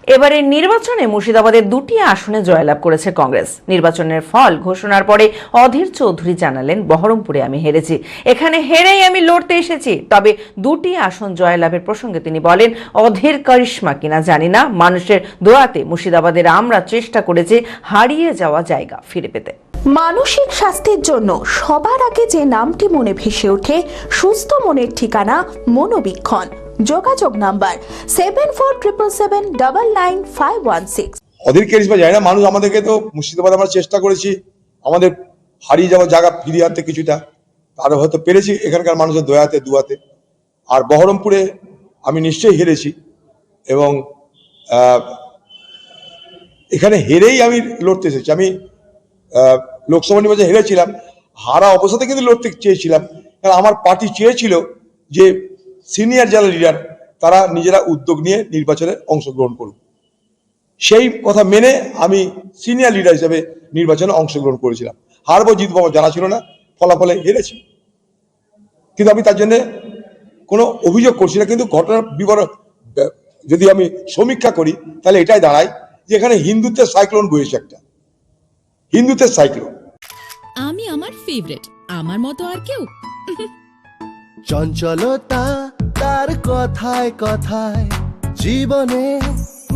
এবারের নির্বাচনে মুর্শিদাবাদের দুটি আসনে জয়লাভ করেছে কংগ্রেস। নির্বাচনের ফল ঘোষণার পরে অধীর চৌধুরী জানালেন, বহরমপুরে আমি হেরেছি, এখানে হেরেই আমি লড়তে এসেছি। তবে দুটি আসন জয়লাভের প্রসঙ্গে তিনি বলেন, অধীর কারিশমা কিনা জানি না, মানুষের দোয়াতে মুর্শিদাবাদের আমরা চেষ্টা করেছি হারিয়ে যাওয়া জায়গা ফিরে পেতে। মানসিক স্বাস্থ্যের জন্য সবার আগে যে নামটি মনে ভেসে ওঠে, সুস্থ মনের ঠিকানা মনোবীক্ষণ। যোগাযোগ নাম্বার 7477799516। অধীর কারিশমা যায় না, মানুষ আমাদেরকে তো মুর্শিদাবাদ আমরা চেষ্টা করেছি আমাদের হারিয়ে যাওয়া জায়গা ফিরিয়ে আনতে কিছুটা, আর হয়তো পেরেছি এখানকার মানুষের দয়াতে দুয়াতে। আর বহরমপুরে আমি নিশ্চয়ই হেরেছি এবং এখানে হেরেই আমি লড়তে এসেছি। আমি লোকসভা নির্বাচনে হেরেছিলাম, হারা অবস্থাতে কিন্তু লড়তে চেয়েছিলাম, কারণ আমার পার্টি চেয়েছিল যে সিনিয়র যারা লিডার তারা নিজেরা উদ্যোগ নিয়ে নির্বাচনে অংশগ্রহণ করুক। সেই কথা মেনে আমি সিনিয়র লিডার হিসেবে নির্বাচনে অংশগ্রহণ করেছিলাম। হারবো জিতবো আমার জানা ছিল না, ফলাফলে হেরেছি, কিন্তু আমি তার জন্য কোনো অভিযোগ করছি না। কিন্তু ঘটনার বিবরণ যদি আমি সমীক্ষা করি তাহলে এটাই দাঁড়ায় যে এখানে হিন্দুত্বের সাইক্লোন বয়েছে, একটা হিন্দুত্বের সাইক্লোন। আমি আমার ফেভারিট, আমার মতো আর কেউ। চঞ্চলতা তার কথায় কথায় জীবনে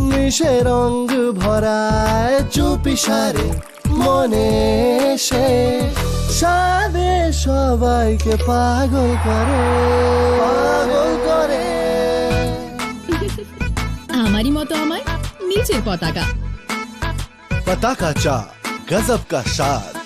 মিশে রঙ ভরায়, চুপি সারে মনে সে সাদে সবাইকে পাগল করে, পাগল করে। আমারই মতো আমার নিজের পতাকা। पताका चा गजब का स्वाद।